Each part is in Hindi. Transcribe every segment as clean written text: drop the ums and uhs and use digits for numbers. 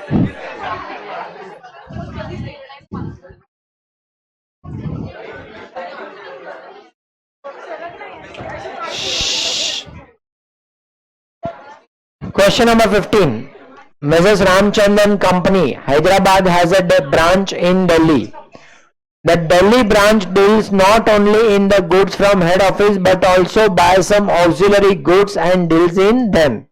Question number 15. Mrs. Ramchandran Company, Hyderabad has a branch in Delhi. The Delhi branch deals not only in the goods from head office but also buys some auxiliary goods and deals in them.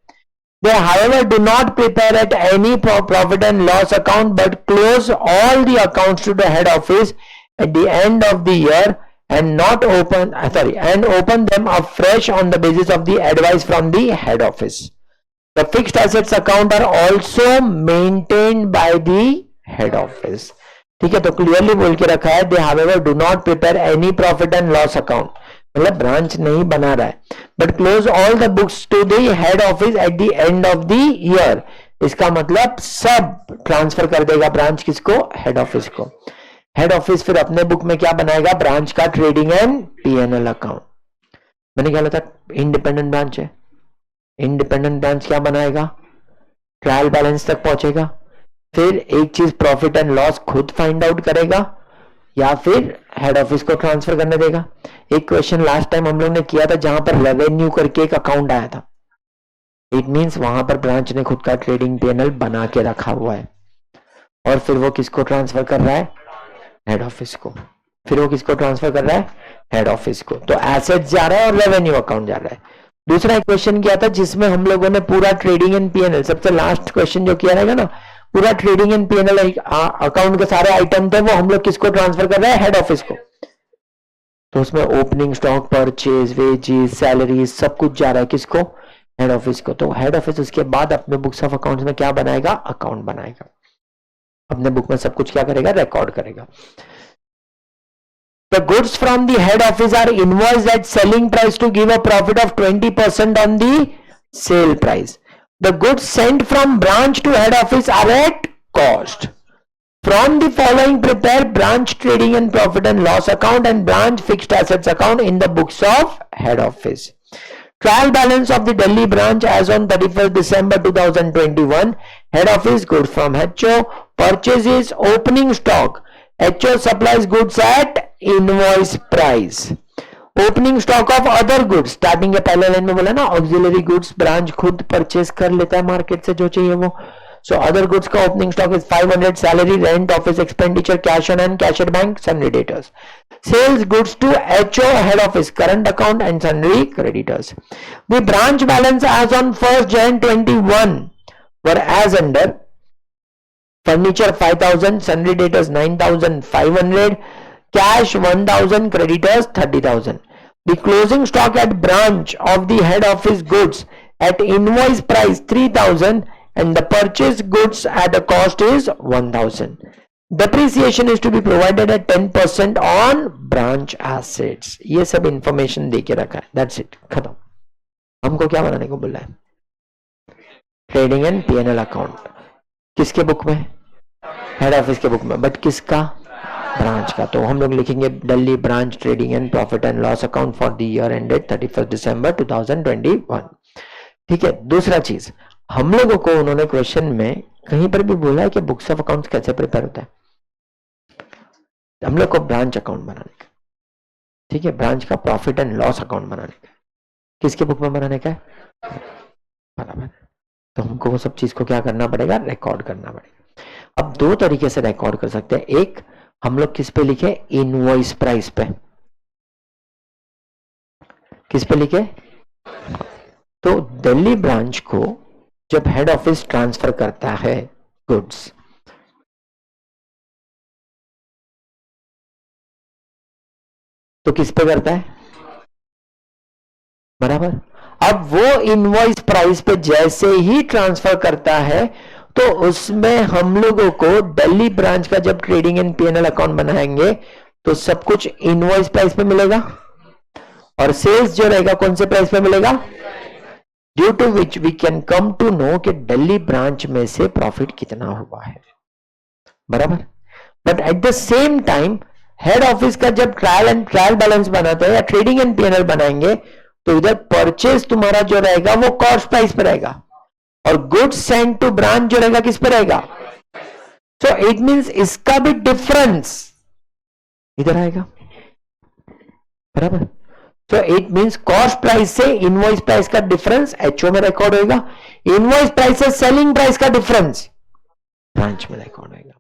They, however, do not prepare at any profit and loss account but close all the accounts to the head office at the end of the year and open them afresh on the basis of the advice from the head office. The fixed assets account are also maintained by the head office. ठीक है, तो क्लियरली बोल के रखा है, they however do not prepare any profit and loss account, मतलब ब्रांच नहीं बना रहा है, but close all the books to the head office at the end of the year. इसका मतलब सब ट्रांसफर कर देगा ब्रांच किसको? हेड ऑफिस को. हेड ऑफिस फिर अपने बुक में क्या बनाएगा? ब्रांच का ट्रेडिंग एंड पीएनएल अकाउंट. मैंने क्या बोला था? इंडिपेंडेंट ब्रांच है. इंडिपेंडेंट ब्रांच क्या बनाएगा? ट्रायल बैलेंस तक पहुंचेगा, फिर एक चीज प्रॉफिट एंड लॉस खुद फाइंड आउट करेगा या फिर हेड ऑफिस को ट्रांसफर करने देगा. एक क्वेश्चन लास्ट टाइम हम लोग ने किया था जहां पर रेवेन्यू करके एक अकाउंट आया था. इट मींस वहां पर ब्रांच ने खुद का ट्रेडिंग पीएनएल बना के रखा हुआ है और फिर वो किसको ट्रांसफर कर रहा है? हेड ऑफिस को. फिर वो किसको ट्रांसफर कर रहा है? हेड ऑफिस को. तो एसेट जा रहा है और रेवेन्यू अकाउंट जा रहा है. दूसरा क्वेश्चन किया था जिसमें हम लोगों ने पूरा ट्रेडिंग एंड पीएनएल, सबसे लास्ट क्वेश्चन जो किया रहेगा ना, पूरा ट्रेडिंग एंड पीएनएल अकाउंट के सारे आइटम थे वो हम लोग किसको ट्रांसफर कर रहे हैं? हेड ऑफिस को. तो उसमें opening stock, purchase, wages, salary सब कुछ जा रहा है किसको? हेड ऑफिस को. तो हेड ऑफिस उसके बाद अपने बुक्स ऑफ अकाउंट्स में क्या बनाएगा? अकाउंट बनाएगा. अपने बुक में सब कुछ क्या करेगा? रिकॉर्ड करेगा. The goods from the head office are invoiced at selling price to give a profit of 20% on the sale price. The goods sent from branch to head office are at cost. From the following, prepare branch trading and profit and loss account and branch fixed assets account in the books of head office. Trial balance of the Delhi branch as on 31st December 2021. Head office goods from HO. Purchases opening stock. HO supplies goods at invoice price. Opening stock of other goods. Starting के पहले लाइन में बोला ना, ऑक्सिलरी गुड्स ब्रांच खुद परचेज कर लेता है मार्केट से जो चाहिए वो. सो अदर गुड्स का opening stock is 500. Salary, rent, office expenditure, cash on hand, cash at bank, sundry debtors. Sales goods to HO head office, current account and sundry creditors. The branch balance as on 1st Jan 21 were as under: furniture 5,000, sundry debtors 9,500, cash 1,000, creditors 30,000. The closing stock at branch of the head office goods at invoice price 3,000 and the purchased goods at a cost is 1,000. Depreciation is to be provided at 10% on branch assets. ये सब इंफॉर्मेशन दे के रखा है. That's it, खत्म. हमको क्या बनाने को बोला है? Trading and PNL account. किसके बुक में? हेड ऑफिस के बुक में. बट किसका? ब्रांच का. तो हम लोग लिखेंगे Delhi branch trading and profit and loss account for the year ended 31st December 2021. ठीक है. दूसरा चीज, हम लोगों को उन्होंने क्वेश्चन में कहीं पर भी बोला है कि बुक्स ऑफ अकाउंट्स कैसे प्रिपेयर होता है. हम लोग को ब्रांच अकाउंट बनाने का, ठीक है, ब्रांच का प्रॉफिट एंड लॉस अकाउंट बनाने का. किसके बुक में बनाने का है? बराबर. तो हमको वो सब चीज को क्या करना पड़ेगा? रिकॉर्ड करना पड़ेगा. अब दो तरीके से रिकॉर्ड कर सकते हैं. एक, हम लोग किस पे लिखे? इनवॉइस प्राइस पे. किस पे लिखे? तो दिल्ली ब्रांच को जब हेड ऑफिस ट्रांसफर करता है गुड्स, तो किस पे करता है? बराबर. अब वो इनवॉइस प्राइस पे जैसे ही ट्रांसफर करता है तो उसमें हम लोगों को दिल्ली ब्रांच का जब ट्रेडिंग एंड पीएनएल अकाउंट बनाएंगे तो सब कुछ इनवॉइस प्राइस पे मिलेगा और सेल्स जो रहेगा कौन से प्राइस पे मिलेगा? Due to which we can come to know कि दिल्ली ब्रांच में से प्रॉफिट कितना हुआ है. बराबर. But at the same time head office का जब ट्रायल बैलेंस बनाते हैं या ट्रेडिंग एंड पीएनएल बनाएंगे तो इधर परचेज तुम्हारा जो रहेगा वो कॉस्ट प्राइस पे रहेगा और गुड्स सेंड टू ब्रांच जो रहेगा किस पे रहेगा? सो इट मींस इसका भी डिफरेंस इधर आएगा, बराबर। सो इट मींस कॉस्ट प्राइस से इनवॉइस प्राइस का डिफरेंस एचओ में रिकॉर्ड होगा, इनवॉइस प्राइस से सेलिंग प्राइस का डिफरेंस ब्रांच में रिकॉर्ड होगा।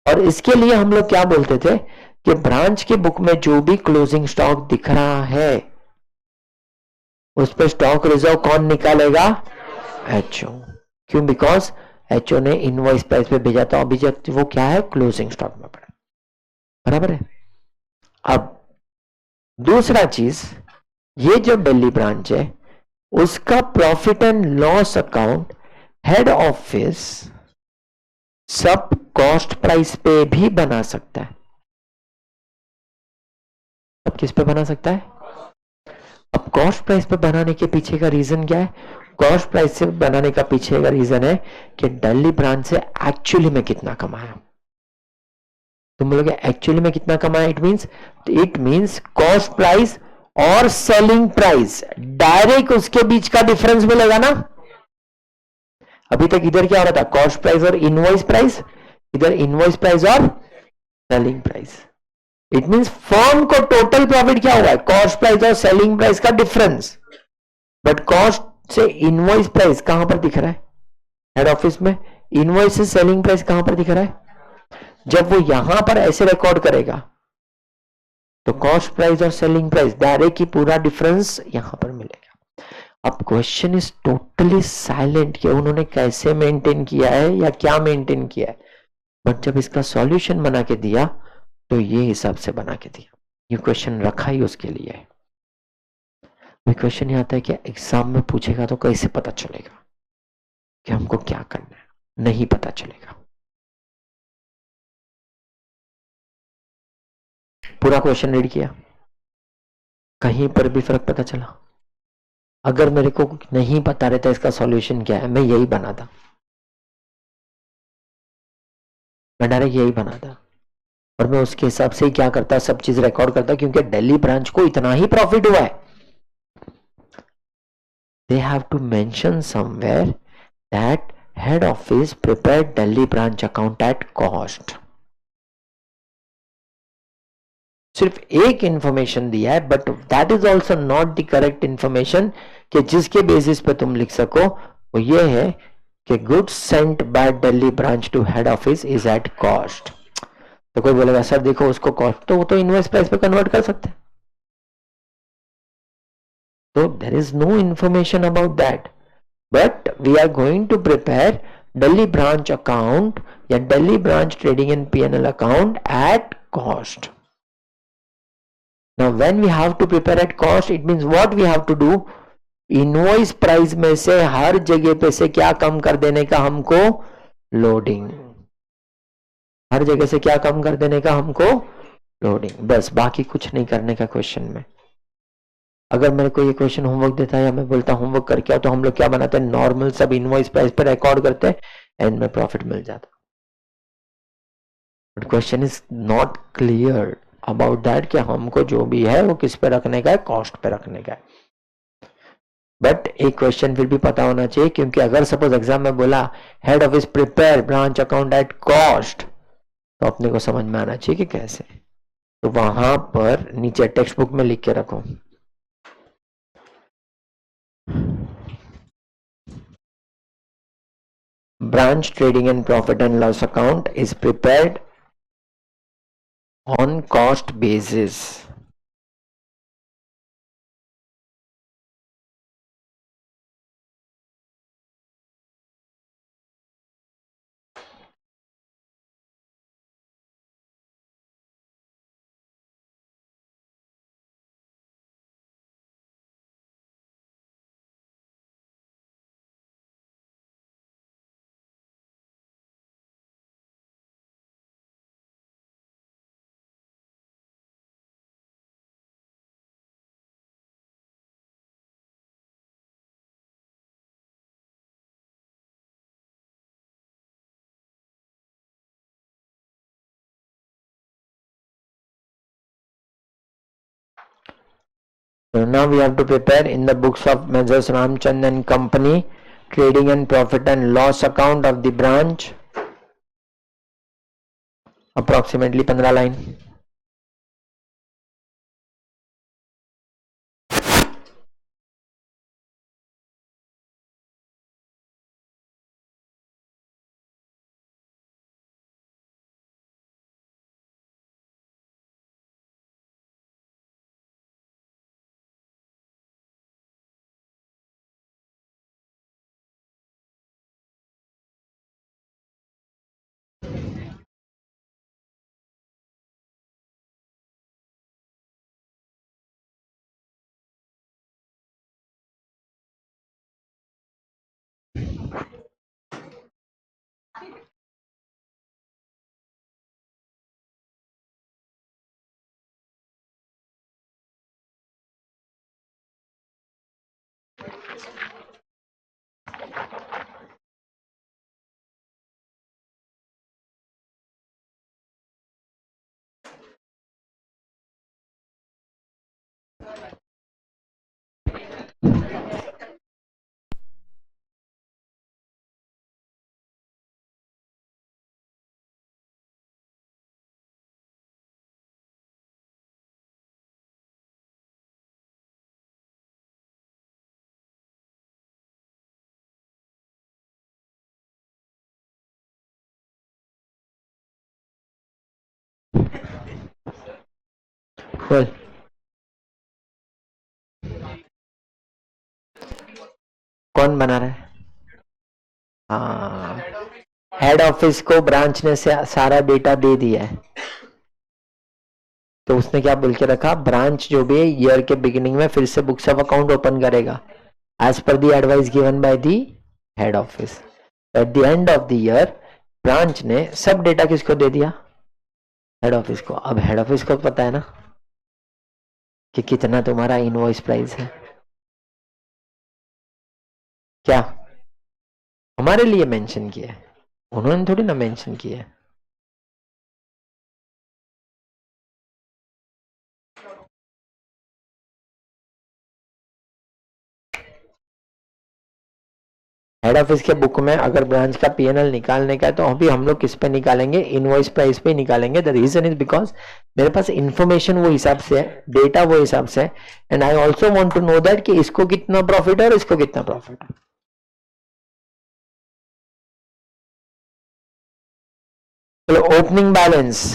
और इसके लिए हम लोग क्या बोलते थे कि ब्रांच की बुक में जो भी क्लोजिंग स्टॉक दिख रहा है उस पर स्टॉक रिजर्व कौन निकालेगा? एचओ। क्यों? बिकॉज एचओ ने इनवॉइस प्राइस पे भेजा था, अभी वो क्या है? क्लोजिंग स्टॉक में पड़ा, बराबर है। अब दूसरा चीज, ये जो दिल्ली ब्रांच है उसका profit and loss account head office सब कॉस्ट प्राइस पे भी बना सकता है। अब किस पे बना सकता है? अब कॉस्ट प्राइस पे बनाने के पीछे का रीजन क्या है? कॉस्ट प्राइस से बनाने का पीछे का रीजन है कि दिल्ली ब्रांच से एक्चुअली में कितना कमाया। तुम बोलोगे एक्चुअली में कितना कमाया? इट मींस कॉस्ट प्राइस और सेलिंग प्राइस डायरेक्ट उसके बीच का डिफरेंस मिलेगा ना। अभी तक इधर क्या हो रहा था? कॉस्ट प्राइस और इनवॉइस प्राइस, इधर इनवॉइस प्राइस और selling price. It means firm को टोटल प्रॉफिट क्या हुआ है? कॉस्ट प्राइस और सेलिंग प्राइस का डिफरेंस। बट कॉस्ट से इनवॉइस प्राइस कहां पर दिख रहा है? हेड ऑफिस में। इनवॉइस से सेलिंग प्राइस कहां पर दिख रहा है? जब वो यहां पर ऐसे रिकॉर्ड करेगा तो कॉस्ट प्राइस और सेलिंग प्राइस डायरेक्ट की पूरा डिफरेंस यहां पर मिलेगा। अब क्वेश्चन इज टोटली साइलेंट कि उन्होंने कैसे मेंटेन किया है या क्या मेंटेन किया है, बट जब इसका सॉल्यूशन बना के दिया तो ये हिसाब से बना के दिया। ये क्वेश्चन रखा ही उसके लिए है। क्वेश्चन ये आता है कि एग्जाम में पूछेगा तो कैसे पता चलेगा कि हमको क्या करना है? नहीं पता चलेगा। पूरा क्वेश्चन रीड किया, कहीं पर भी फर्क पता चला? अगर मेरे को नहीं पता रहता इसका सॉल्यूशन क्या है, मैं यही बनाता, मैं डायरेक्ट यही बनाता और मैं उसके हिसाब से ही क्या करता, सब चीज रिकॉर्ड करता, क्योंकि दिल्ली ब्रांच को इतना ही प्रॉफिट हुआ है। They have to mention somewhere that head office prepared Delhi branch account at cost. सिर्फ एक इंफॉर्मेशन दिया है, but that is also not the correct information कि जिसके बेसिस पे तुम लिख सको। वो ये है कि goods sent by Delhi branch to head office is at cost. तो कोई बोलेगा सर देखो उसको कॉस्ट, तो वो तो इनवॉइस प्राइस पे कन्वर्ट कर सकते हैं। तो there is no information about that, but we are going to prepare Delhi branch account या Delhi branch trading and PNL account at cost. Now when we have to prepare at cost, it means what we have to do? Invoice price में से हर जगह पे से क्या कम कर देने का हमको? लोडिंग। हर जगह से क्या कम कर देने का हमको? लोडिंग। बस, बाकी कुछ नहीं करने का क्वेश्चन में। अगर मेरे को ये क्वेश्चन होमवर्क देता है या मैं बोलता होमवर्क करके आओ, तो हम लोग क्या बनाते हैं? नॉर्मल सब इनवॉइस प्राइस पर रिकॉर्ड करते हैं, एंड में प्रॉफिट मिल जाता। But question is not clear about that कि हमको जो भी है वो किस पे रखने का है? कॉस्ट पे रखने का है। बट एक क्वेश्चन फिर भी पता होना चाहिए, क्योंकि अगर सपोज एग्जाम में बोला head office prepare branch account at cost, तो अपने को समझ में आना चाहिए कि कैसे। तो वहां पर नीचे टेक्स्ट बुक में लिख के रखो, branch trading and profit and loss account is prepared on cost basis. So now we have to prepare in the books of Measures Ramchand and Company trading and profit and loss account of the branch approximately 15 line. बोल। कौन बना रहा है? हाँ, हेड ऑफिस को ब्रांच ने से सारा डेटा दे दिया है, तो उसने क्या बोल के रखा, ब्रांच जो भी है ईयर के बिगिनिंग में फिर से बुक्स ऑफ अकाउंट ओपन करेगा as per the advice given by the head office. At the end of the year branch ने सब डेटा किसको दे दिया? हेड ऑफिस को। अब हेड ऑफिस को पता है ना कि कितना तुम्हारा इनवॉइस प्राइस है। क्या हमारे लिए मेंशन किया है? उन्होंने थोड़ी ना मेंशन किया है। हेड ऑफिस के बुक में अगर ब्रांच का पीएनएल निकालने का है तो अभी हम लोग किस पे निकालेंगे? इनवॉइस प्राइस पे निकालेंगे। द रीजन इज बिकॉज मेरे पास इंफॉर्मेशन वो हिसाब से है, डेटा वो हिसाब से है, and I also want to know that कि इसको कितना प्रॉफिट है और इसको कितना प्रॉफिट है। चलो ओपनिंग बैलेंस।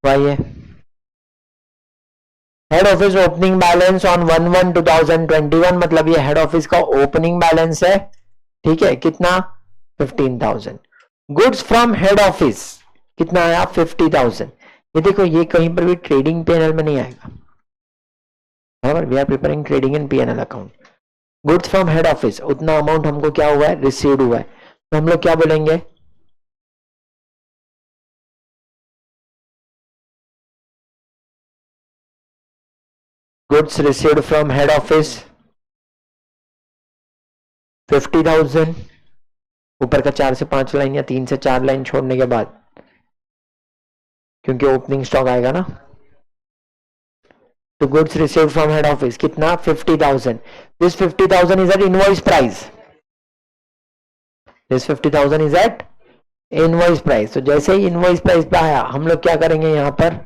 वाइए head office opening balance on 1/1/2021, मतलब ये हेड ऑफिस का ओपनिंग बैलेंस है। ठीक है, कितना? 15,000। गुड्स फ्रॉम हेड ऑफिस कितना आया? 50,000। ये देखो, ये कहीं पर भी ट्रेडिंग पीएनएल में नहीं आएगा, बराबर। We are preparing trading and PNL account. Goods from head office उतना अमाउंट हमको क्या हुआ है? रिसीव्ड हुआ है, तो हम लोग क्या बोलेंगे? Goods received from head office 50,000, ऊपर का 4 से 5 लाइन या 3 से 4 लाइन छोड़ने के बाद, क्योंकि ओपनिंग स्टॉक आएगा ना। तो goods received from head office कितना? 50,000। This 50,000 is at invoice price. This 50,000 is at invoice price. तो जैसे ही इनवॉइस प्राइस पे आया, हम लोग क्या करेंगे? यहां पर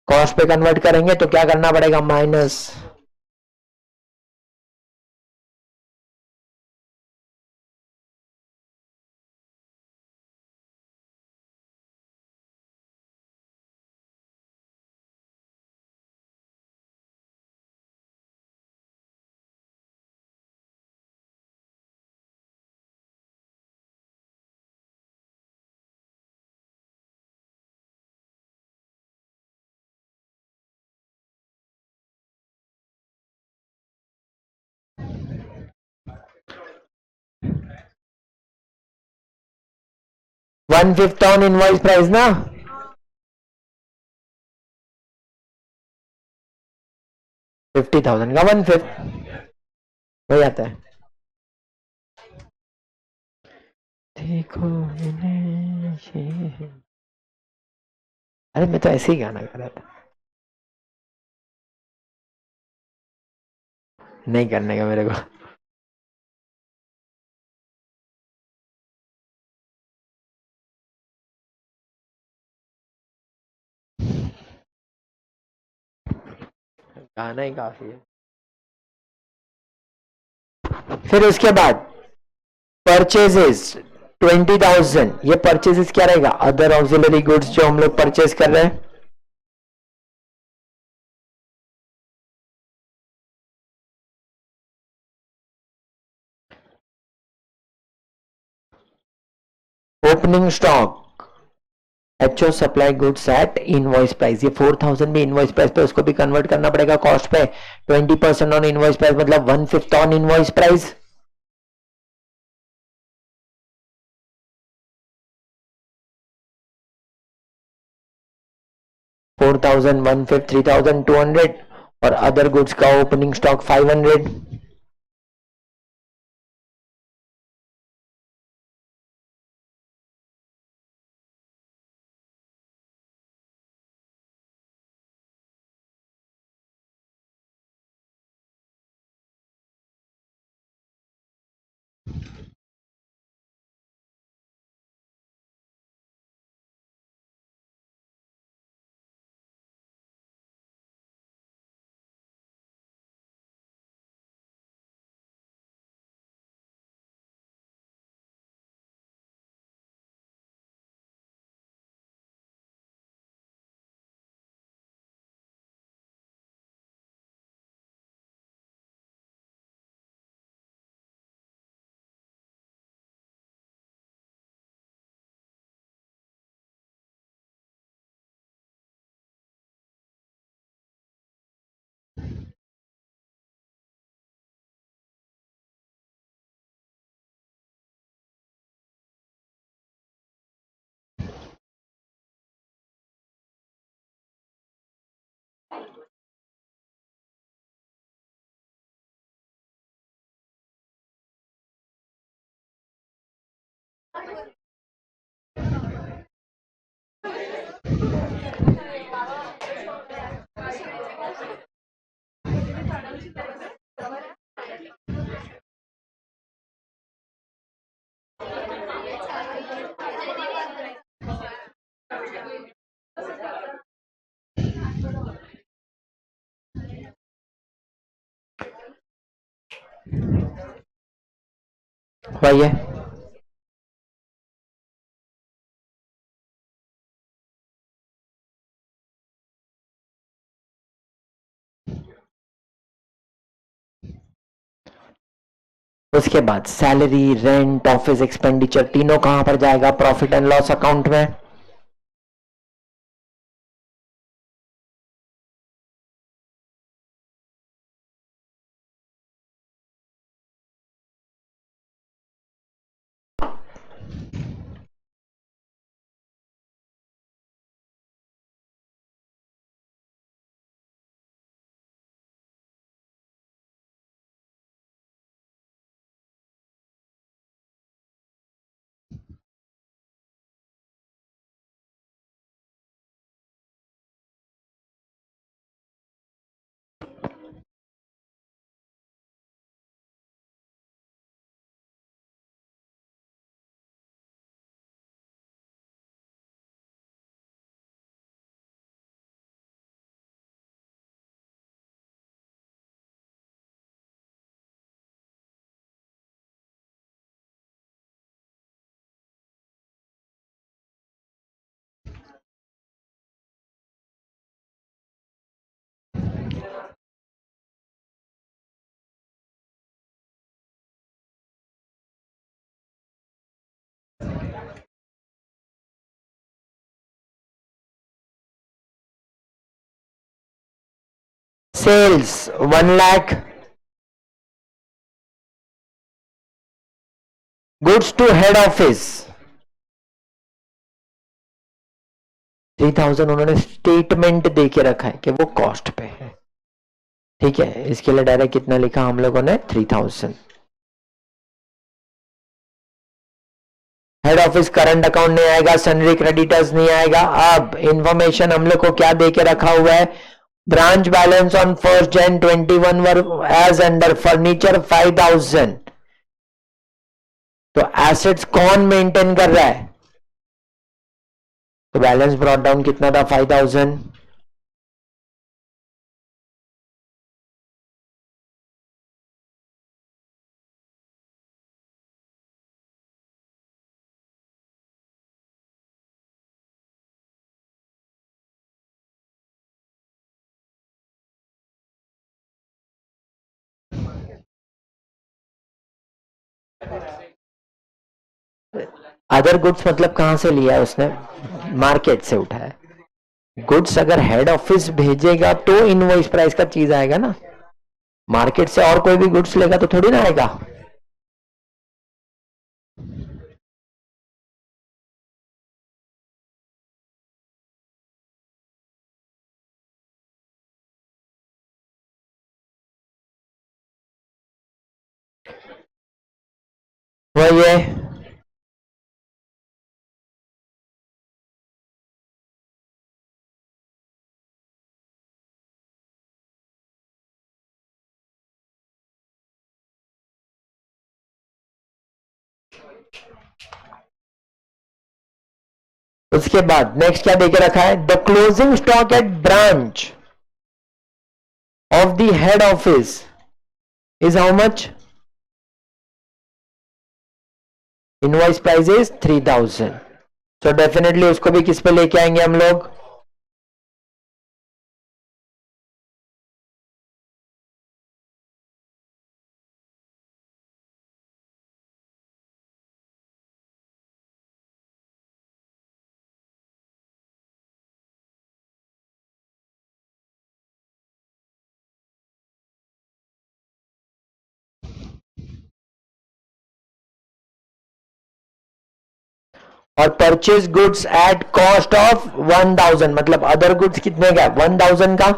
कॉस्ट पे कन्वर्ट करेंगे, तो क्या करना पड़ेगा? माइनस। 1/5 ऑन इनवॉइस प्राइस ना, 50,000 का 1/5 हो जाता है। देखो अरे मैं तो ऐसे ही गाना गा रहा था, नहीं करने का मेरे को। गाना ही काफी है। फिर उसके बाद परचेजेस 20,000, ये परचेजेस क्या रहेगा, अदर ऑक्सिलरी गुड्स जो हम लोग परचेज कर रहे हैं। Opening stock, HO supply goods at invoice price, ये 4,000 भी इनवॉइस प्राइस पे, उसको भी कन्वर्ट करना पड़ेगा कॉस्ट पे। 20% ऑन इनवॉइस प्राइस मतलब 1/5 ऑन इनवॉइस प्राइस। 4,000 1/5 3,200 और अदर गुड्स का ओपनिंग स्टॉक 500। वही है। उसके बाद सैलरी, रेंट, ऑफिस एक्सपेंडिचर तीनों कहां पर जाएगा, प्रॉफिट एंड लॉस अकाउंट में। Sales 1 lakh, goods to head office 3000 उन्होंने स्टेटमेंट दे के रखा है कि वो कॉस्ट पे है, ठीक है। इसके लिए डायरेक्ट कितना लिखा हम लोगों ने 3000। हेड ऑफिस करंट अकाउंट नहीं आएगा, सनरी क्रेडिटर्स नहीं आएगा। अब इंफॉर्मेशन हम लोग को क्या दे के रखा हुआ है, branch balance on 1 Jan 21 were as under furniture 5000। तो एसेट्स कौन मेंटेन कर रहा है, तो बैलेंस ब्रॉट डाउन कितना था 5000। अदर गुड्स मतलब कहां से लिया है उसने, मार्केट से उठाया। गुड्स अगर हेड ऑफिस भेजेगा तो इनवॉइस प्राइस का चीज आएगा ना, मार्केट से और कोई भी गुड्स लेगा तो थोड़ी ना आएगा। वो ये उसके बाद नेक्स्ट क्या देके रखा है, the closing stock at branch of the head office is how much, invoice price is 3000। So definitely उसको भी किस पे लेके आएंगे हम लोग, और purchase goods at cost of 1000, मतलब अदर गुड्स कितने का, 1000 का।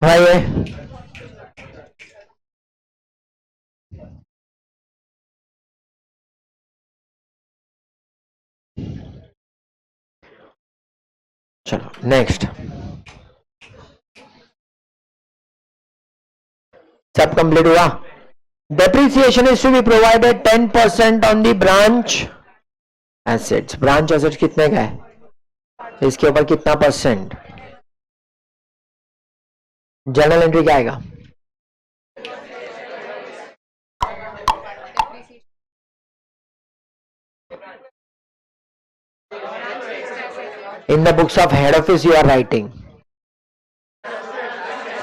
हाँ ये चलो नेक्स्ट, सब कंप्लीट हुआ। Depreciation is to be provided 10% on the branch assets. Branch assets कितने का है, इसके ऊपर कितना परसेंट, जर्नल एंट्री क्या आएगा, in the books of head office you are writing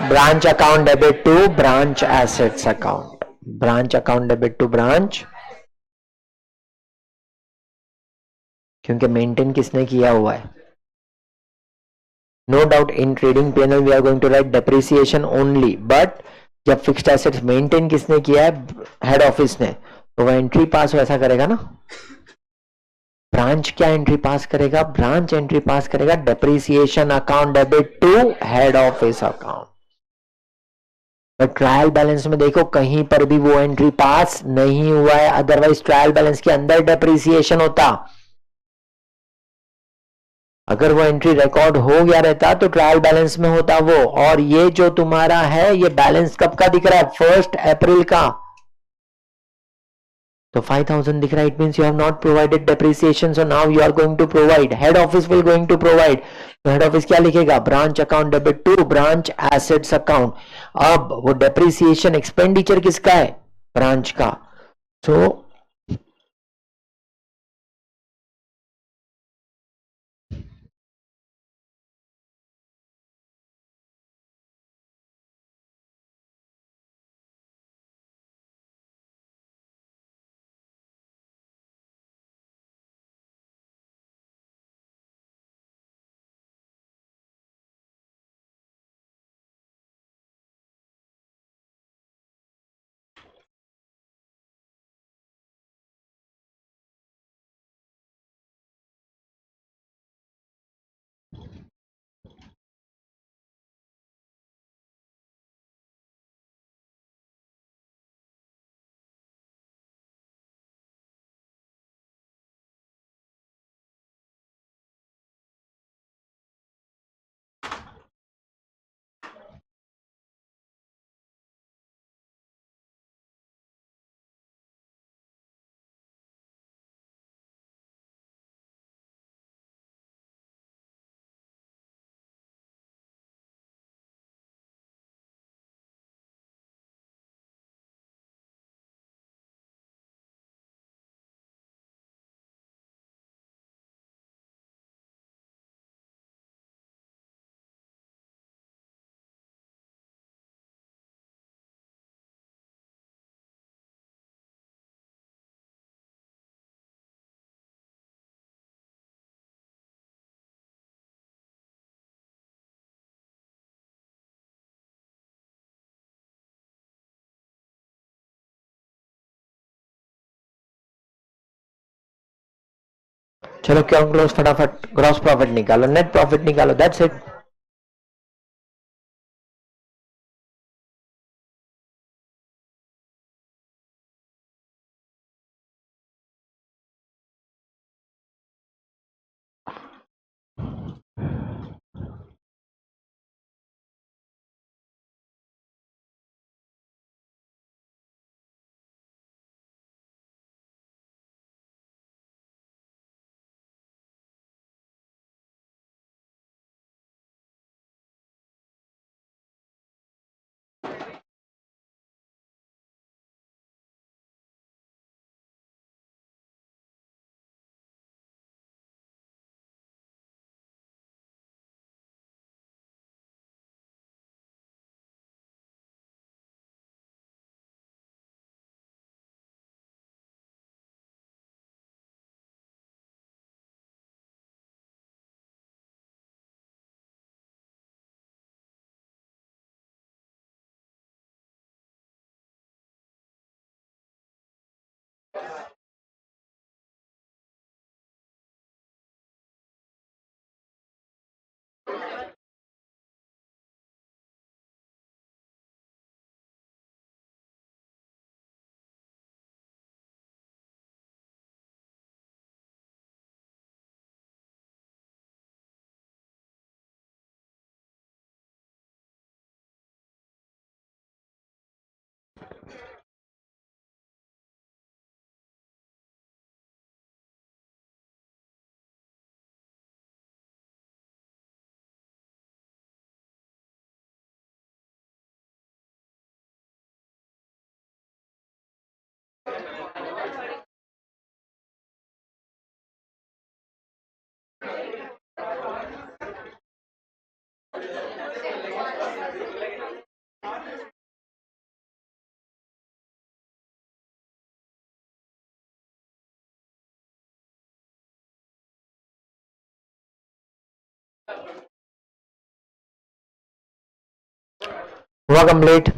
branch account debit to branch assets account, branch account debit to branch, क्योंकि मेंटेन किसने किया हुआ है। No doubt in trading panel we are going to write depreciation only, but जब फिक्स्ड एसेट्स मेंटेन किसने किया है, हेड ऑफिस ने, तो वह एंट्री पास वैसा करेगा ना। ब्रांच क्या एंट्री पास करेगा, ब्रांच एंट्री पास करेगा depreciation account debit to head office account. Trial balance में देखो कहीं पर भी वो एंट्री पास नहीं हुआ है, अदरवाइज ट्रायल बैलेंस के अंदर डेप्रिसिएशन होता। अगर वो एंट्री रिकॉर्ड हो गया रहता तो ट्रायल बैलेंस में होता वो। और ये जो तुम्हारा है ये बैलेंस कब का दिख रहा है, 1 अप्रैल का। तो 5000 दिख रहा है, it means you have not provided depreciation, so now you are going to provide, head office will going to provide, तो हेड ऑफिस क्या लिखेगा, branch account debit to branch assets account. अब वो डेप्रिसिएशन एक्सपेंडिचर किसका है, ब्रांच का, सो चलो क्या क्लोज, फटाफट ग्रॉस प्रॉफिट निकालो, नेट प्रॉफिट निकालो, दैट्स इट। हुआ कंप्लीट।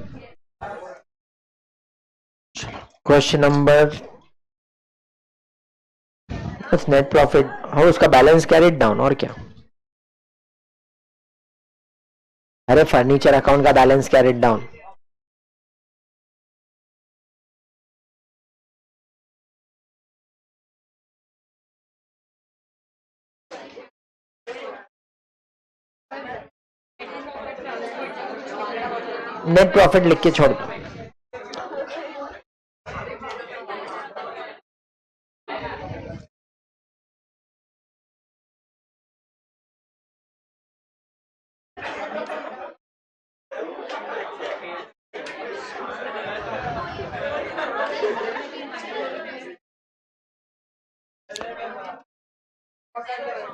क्वेश्चन नंबर, बस नेट प्रॉफिट हो, उसका बैलेंस कैरिड डाउन, और क्या, अरे फर्नीचर अकाउंट का balance carried down. Net profit लिख के छोड़ दो।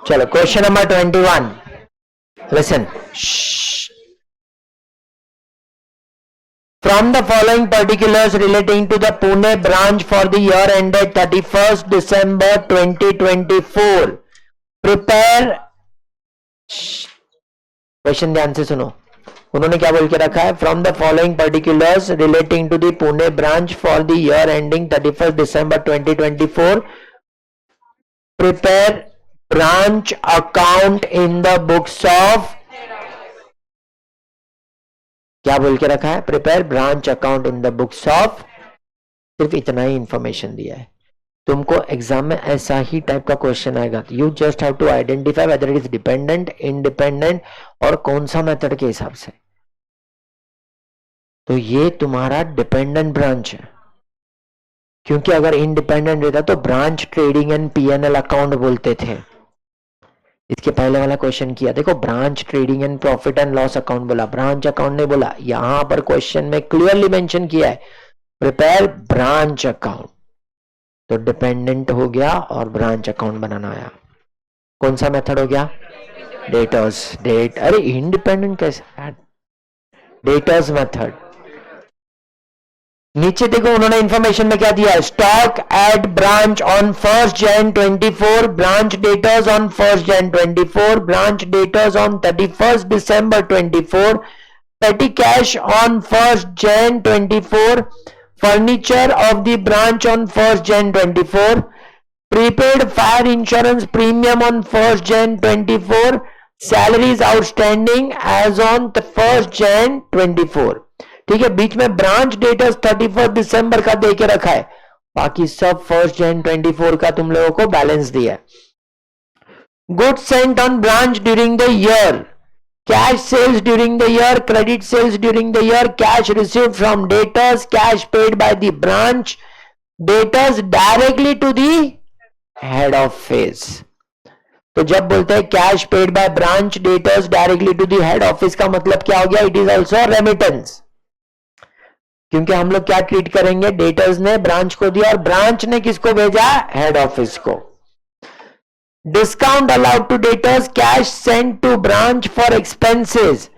चलो question number 21. Listen. From the following particulars relating to the Pune branch for the year ended 31st December 2024, prepare. Question ध्यान से सुनो. उन्होंने क्या बोल के रखा है? From the following particulars relating to the Pune branch for the year ending 31st December 2024, prepare branch account in the books of. क्या बोल के रखा है? Prepare branch account in the books of. सिर्फ इतना ही इंफॉर्मेशन दिया है. तुमको एग्जाम में ऐसा ही टाइप का क्वेश्चन आएगा. You just have to identify whether it is dependent, independent और कौन सा मेथड के हिसाब से. तो ये तुम्हारा डिपेंडेंट ब्रांच है, क्योंकि अगर इंडिपेंडेंट रहता तो branch trading and PNL account बोलते थे. इसके पहले वाला क्वेश्चन किया देखो, branch trading and profit and loss account बोला, ब्रांच अकाउंट नहीं बोला. यहां पर क्वेश्चन में क्लियरली मेंशन किया है प्रिपेयर ब्रांच अकाउंट. तो डिपेंडेंट हो गया और ब्रांच अकाउंट बनाना आया. कौन सा मेथड हो गया? डेटर्स. अरे इंडिपेंडेंट कैसे? Debtors method. नीचे देखो उन्होंने इंफॉर्मेशन में क्या दिया है? Stock at branch on 1st Jan 24, branch debtors on 1st Jan 24, branch debtors on 31st December 24, पेटी cash on 1st Jan 24, furniture of the branch on 1st Jan 24, prepaid fire insurance premium on 1st Jan 24, salaries outstanding as on the 1st Jan 24. ठीक है, बीच में ब्रांच डेटर्स 31st December का दे के रखा है, बाकी सब 1st Jan 24 का तुम लोगों को बैलेंस दिया है. Goods sent on branch during the year, cash sales during the year, credit sales during the year, cash received from debtors, cash paid by the branch debtors directly to the head office. तो जब बोलते हैं cash paid by branch debtors directly to the head office का मतलब क्या हो गया? It is also remittance. क्योंकि हम लोग क्या ट्रीट करेंगे? डेटर्स ने ब्रांच को दिया और ब्रांच ने किसको भेजा? हेड ऑफिस को. Discount allowed to debtors, cash send to branch for expenses.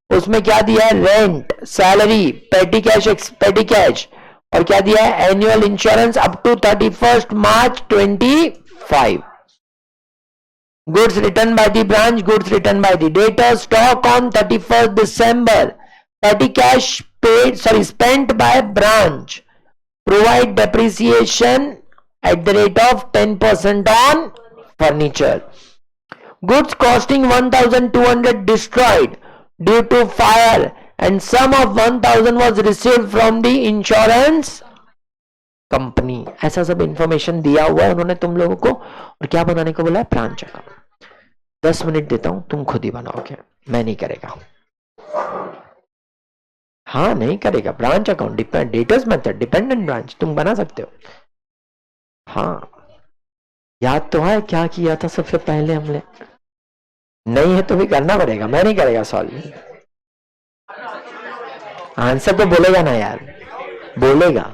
उसमें क्या दिया है? रेंट, सैलरी, पेटी कैश और क्या दिया है? Annual insurance up to 31st March 25. Goods returned by the branch, goods returned by the debtor, stock on 31st December, petty cash spent by branch, provide depreciation at the rate of 10% on furniture. Goods costing 1,200 destroyed due to fire and sum of 1,000 was received from the insurance company. ऐसा सब इंफॉर्मेशन दिया हुआ है उन्होंने तुम लोगों को. और क्या बनाने को बोला है? Branch account. 10 मिनट देता हूं, तुम खुद ही बनाओगे, मैं नहीं करेगा. हाँ नहीं करेगा. Branch account debtors method dependent branch तुम बना सकते हो. हाँ याद तो है क्या किया था सबसे पहले हमने? नहीं है तो भी करना पड़ेगा, मैं नहीं करेगा सॉल्व. आंसर तो बोलेगा ना यार, बोलेगा.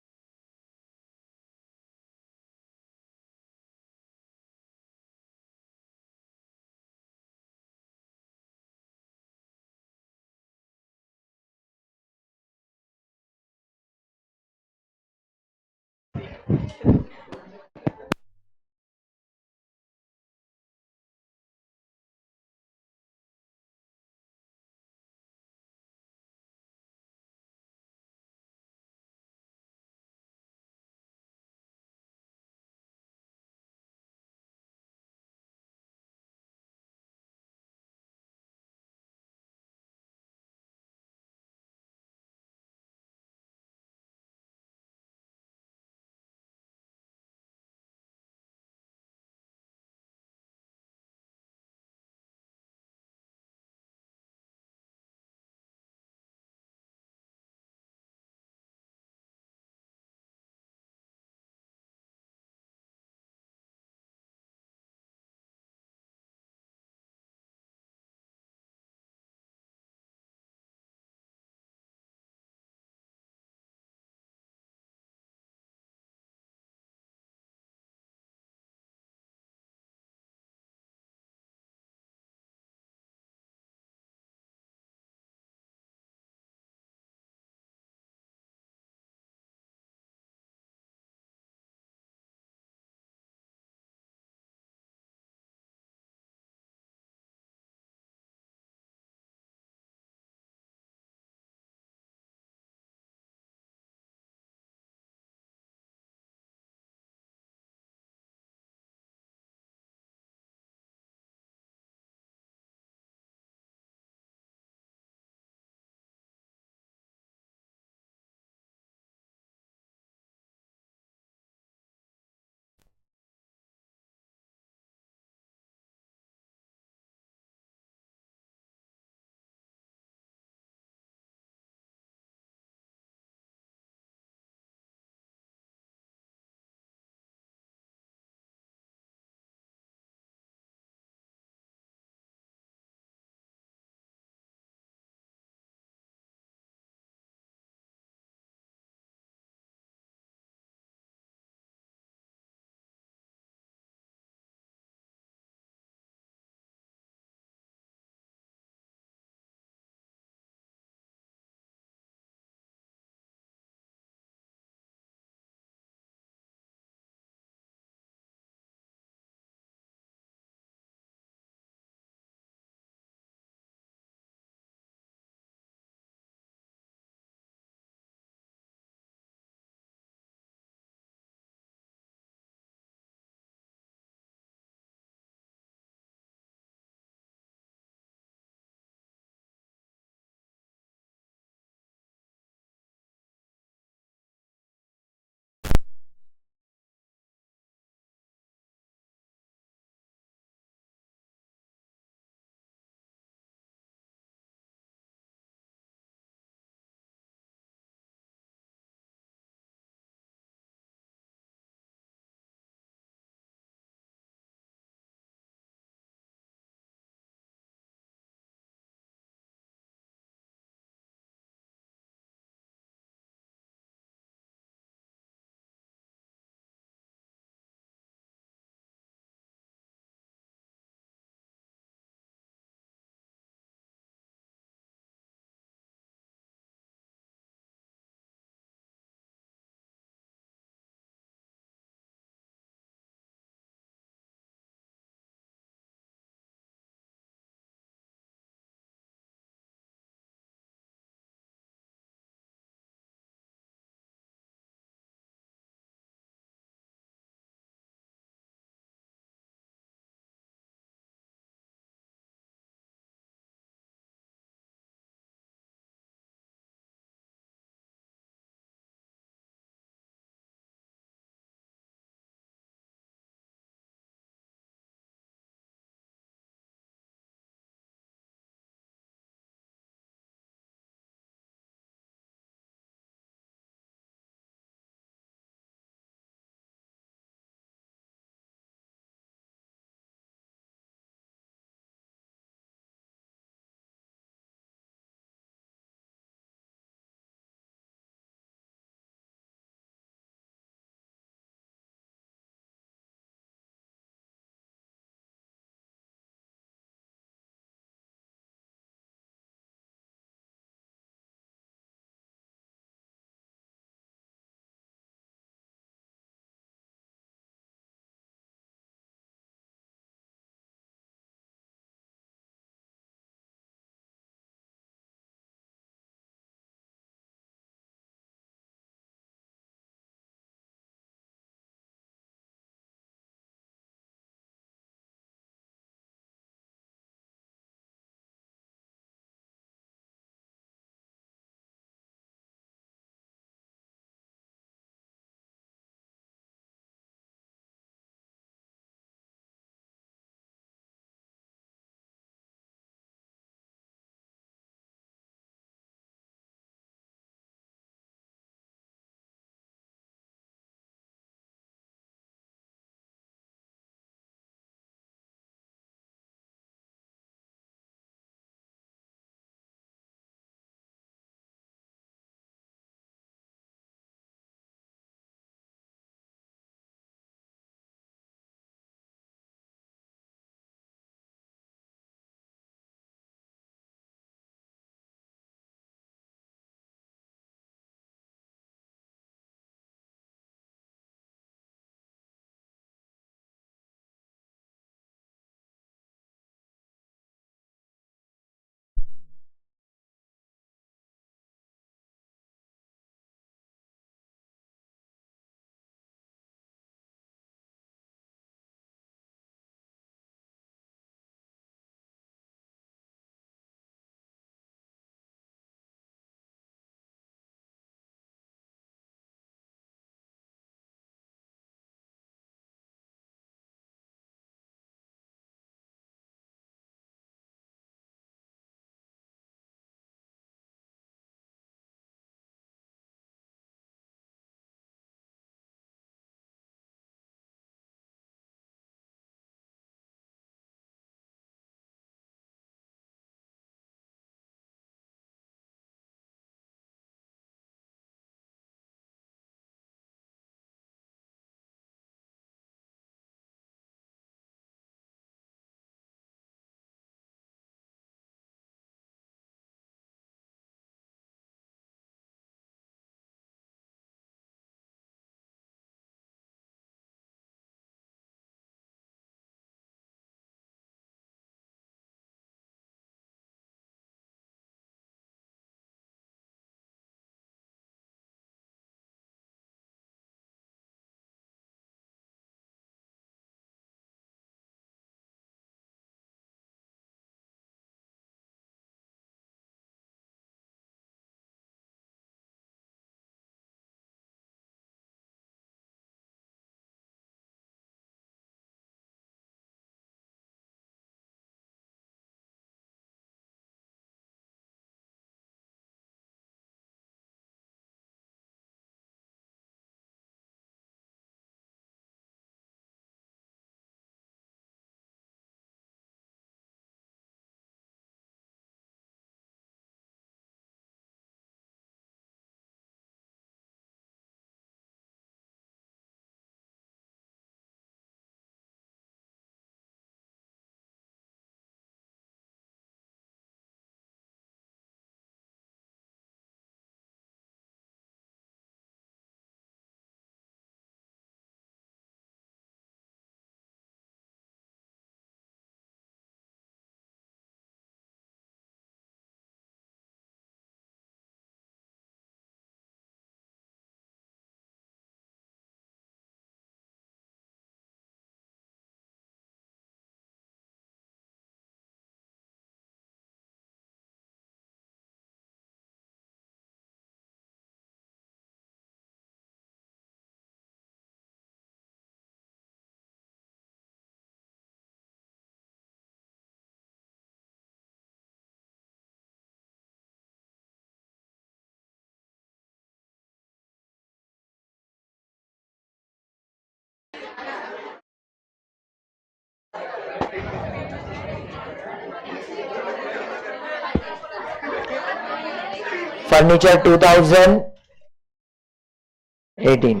फर्नीचर 2018,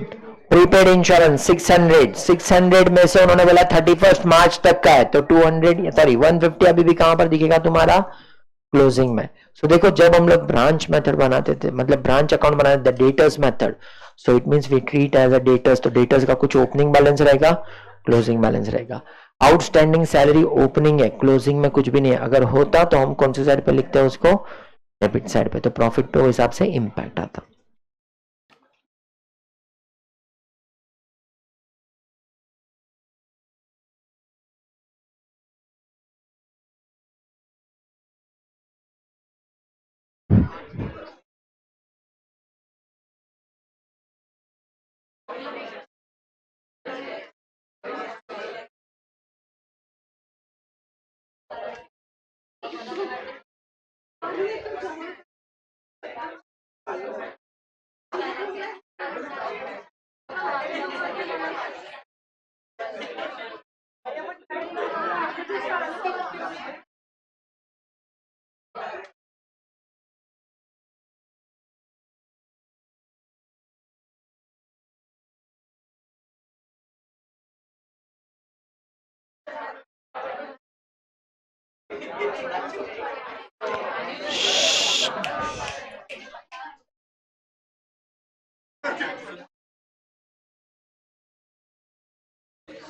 प्रीपेड इंश्योरेंस 600 में से उन्होंने बोला 31 मार्च तक का है, तो 200 सॉरी 150 अभी भी कहां पर दिखेगा तुम्हारा, क्लोजिंग में। सो देखो जब हम लोग ब्रांच मेथड बनाते थे, मतलब ब्रांच अकाउंट बनाते थे, debtors method, so it means we treat as a debtors, तो डेटर्स का कुछ ओपनिंग बैलेंस रहेगा, क्लोजिंग बैलेंस रहेगा। आउटस्टैंडिंग सैलरी ओपनिंग है, क्लोजिंग में कुछ भी नहीं है, अगर होता तो हम कौन सी साइड पे लिखते हैं उसको, डेबिट साइड पे, तो प्रॉफिट पे उस हिसाब से इंपैक्ट आता।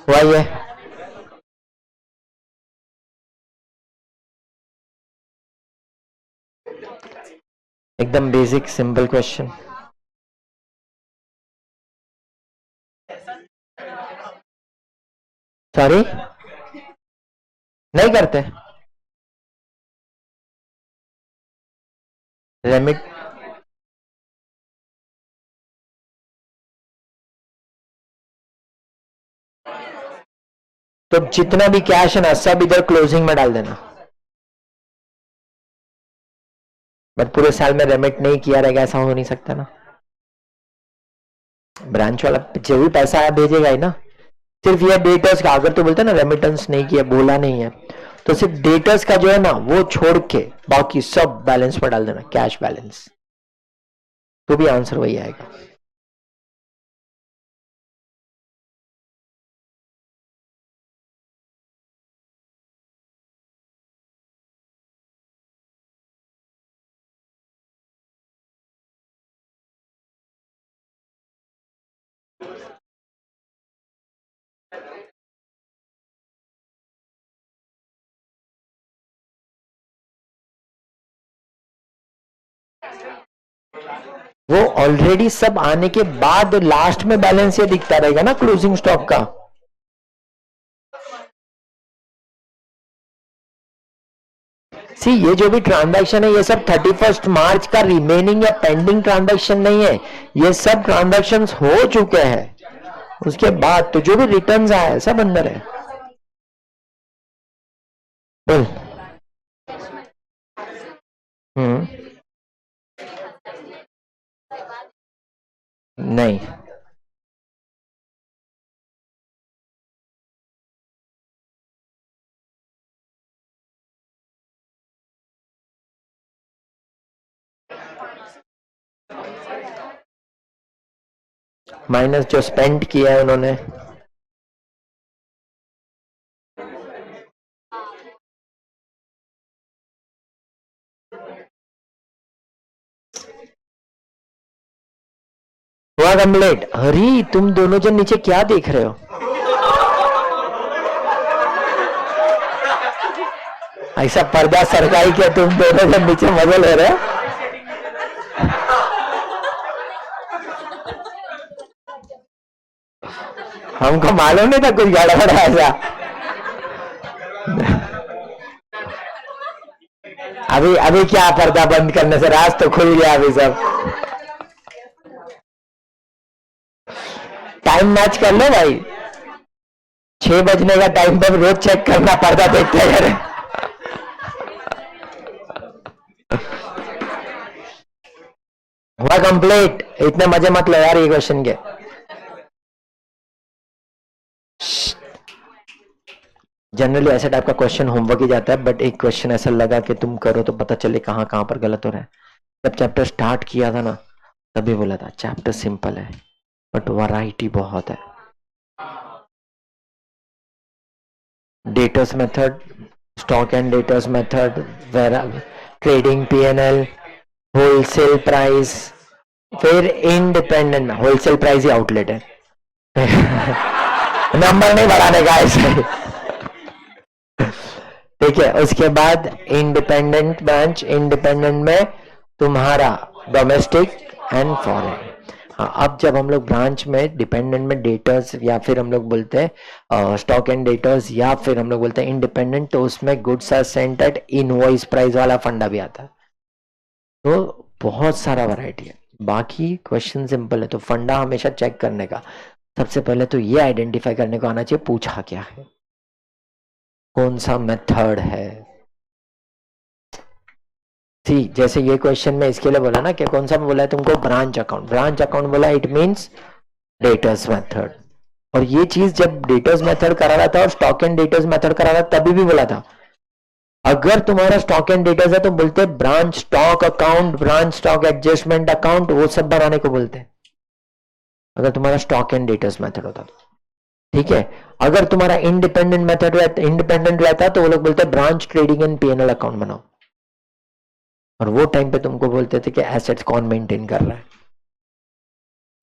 वही है, एकदम बेसिक सिंपल क्वेश्चन। सॉरी, नहीं करते रेमिट, तो जितना भी कैश है ना सब इधर क्लोजिंग में डाल देना, बट पूरे साल में रेमिट नहीं किया रहेगा ऐसा हो नहीं सकता ना, ब्रांच वाला जो भी पैसा आया भेजेगा ही ना। सिर्फ ये डेटर्स का, अगर तो बोलते ना रेमिटेंस नहीं किया, बोला नहीं है, तो सिर्फ डेटर्स का जो है ना वो छोड़ के बाकी सब बैलेंस में डाल देना, कैश बैलेंस, तो भी आंसर वही आएगा। वो ऑलरेडी सब आने के बाद लास्ट में बैलेंस ये दिखता रहेगा ना क्लोजिंग स्टॉक का। सी ये जो भी ट्रांजैक्शन है ये सब 31 मार्च का रिमेनिंग या पेंडिंग ट्रांजैक्शन नहीं है, ये सब ट्रांजैक्शन हो चुके हैं उसके बाद, तो जो भी रिटर्न्स आए सब अंदर है। बोल। हम्म, नहीं, माइनस जो स्पेंड किया है उन्होंने, हुआ कंप्लीट। हरी तुम दोनों जन नीचे क्या देख रहे हो, ऐसा पर्दा सरकाई क्या तुम दोनों जन नीचे मजे ले रहे हो। हमको मालूम नहीं था कुछ गड़बड़ है ऐसा। अभी अभी क्या पर्दा बंद करने से राज तो खुल गया अभी सब। टाइम मैच कर लो भाई, 6 बजने का टाइम पर रोज चेक करना, पर्दा देखते करें। हुआ कंप्लीट, इतने मजे मत लो यार ये क्वेश्चन के। जनरली ऐसा टाइप का क्वेश्चन होमवर्क ही जाता है, बट एक क्वेश्चन ऐसा लगा कि तुम करो तो पता चले कहाँ कहाँ पर गलत हो रहा है। जब चैप्टर स्टार्ट किया था ना, तभी बोला था चैप्टर सिंपल है बट वैरायटी बहुत है। Debtors method, stock and debtors method, trading PNL, wholesale price, फिर इंडिपेंडेंट में होलसेल प्राइस ही आउटलेट है। नंबर नहीं बढ़ाने का ऐसे। ठीक है, उसके बाद इंडिपेंडेंट ब्रांच, इंडिपेंडेंट में तुम्हारा डोमेस्टिक एंड फॉरेन। हाँ, अब जब हम लोग ब्रांच में डिपेंडेंट में डेटर्स या फिर हम लोग बोलते हैं स्टॉक एंड डेटर्स या फिर हम लोग बोलते हैं इंडिपेंडेंट, तो उसमें goods are sent at invoice price वाला फंडा भी आता है। तो बहुत सारा वैरायटी है। बाकी क्वेश्चन सिंपल है, तो फंडा हमेशा चेक करने का सबसे पहले तो ये आइडेंटिफाई करने को आना चाहिए पूछा क्या है, कौन सा मेथड है। ठीक, जैसे ये क्वेश्चन में इसके लिए बोला ना कि कौन सा बोला है तुमको, ब्रांच अकाउंट। ब्रांच अकाउंट बोला इट मींस डेटर्स मेथड। और ये चीज जब डेटर्स मेथड करा रहा था और स्टॉक एंड डेटर्स मेथड करा रहा था तभी भी बोला था, अगर तुम्हारा स्टॉक एंड डेटर्स है तो बोलते हैं branch stock account, branch stock adjustment account, वो सब बनाने को बोलते हैं अगर तुम्हारा स्टॉक एंड डेटर्स मेथड होता तो। ठीक है, अगर तुम्हारा इंडिपेंडेंट मेथड रहता, इंडिपेंडेंट रहता तो वो लोग बोलते हैं branch trading and PNL account बनाओ, और वो टाइम पे तुमको बोलते थे कि एसेट्स कौन मेंटेन कर रहा है।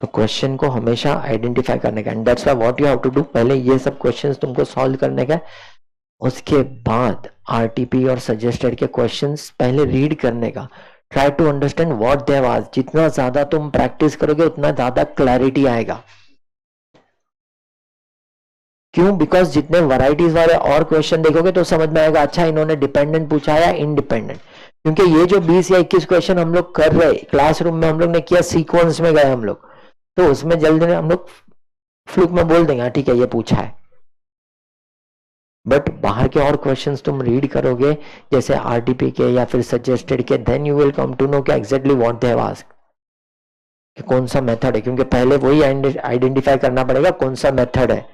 तो क्वेश्चन को हमेशा आइडेंटिफाई करने का, and that's why what you have to do, पहले ये सब क्वेश्चंस तुमको सॉल्व करने का, उसके बाद आरटीपी और सजेस्टेड के क्वेश्चंस पहले रीड करने का, try to understand what they have asked. जितना ज्यादा तुम प्रैक्टिस करोगे उतना ज्यादा क्लैरिटी आएगा। क्यों? बिकॉज जितने वैरायटीज वाले और क्वेश्चन देखोगे तो समझ में आएगा अच्छा इन्होंने डिपेंडेंट पूछा है या इंडिपेंडेंट। क्योंकि ये जो 20 या 21 क्वेश्चन हम लोग कर रहे क्लासरूम में, हम लोग ने किया सीक्वेंस में गए हम लोग, तो उसमें जल्दी हम लोग फ्लूक में बोल देंगे ठीक है ये पूछा है, बट बाहर के और क्वेश्चंस तुम रीड करोगे जैसे आरटीपी के या फिर सजेस्टेड के, then you will come to know कि exactly what they have asked, कौन सा मेथड है। क्योंकि पहले वही आइडेंटिफाई करना पड़ेगा कौन सा मेथड है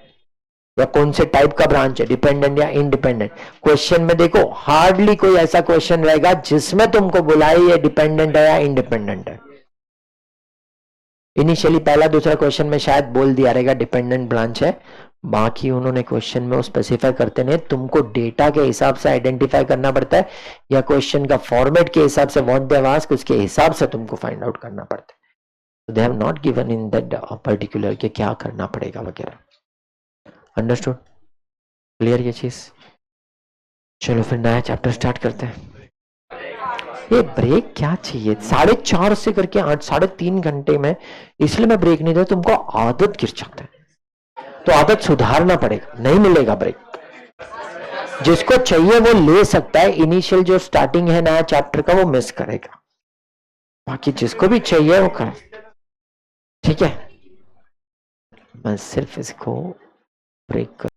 या कौन से टाइप का ब्रांच है, डिपेंडेंट या इंडिपेंडेंट। क्वेश्चन में देखो हार्डली कोई ऐसा क्वेश्चन रहेगा जिसमें तुमको बुलाए ये डिपेंडेंट है या इंडिपेंडेंट है। इनिशियली पहला दूसरा क्वेश्चन में शायद बोल दिया रहेगा डिपेंडेंट ब्रांच है, बाकी उन्होंने क्वेश्चन में वो स्पेसिफाई करते नहीं, तुमको डेटा के हिसाब से आइडेंटिफाई करना पड़ता है या क्वेश्चन का फॉर्मेट के हिसाब से व्हाट दे हैव आस्क्ड उसके हिसाब से तुमको फाइंड आउट करना पड़ता है। They have not given in that particular के क्या करना पड़ेगा वगैरह। अंडरस्टूड? क्लियर ये चीज? चलो फिर नया चैप्टर स्टार्ट करते हैं। ये ब्रेक क्या चाहिए, 4:30 से करके 8 3.5 घंटे में, इसलिए मैं ब्रेक नहीं दे, तुमको आदत गिर जाता है तो आदत सुधारना पड़ेगा, नहीं मिलेगा ब्रेक। जिसको चाहिए वो ले सकता है, इनिशियल जो स्टार्टिंग है नया चैप्टर का वो मिस करेगा, बाकी जिसको भी चाहिए वो कर। ठीक है, मैं सिर्फ इसको ब्रेक कर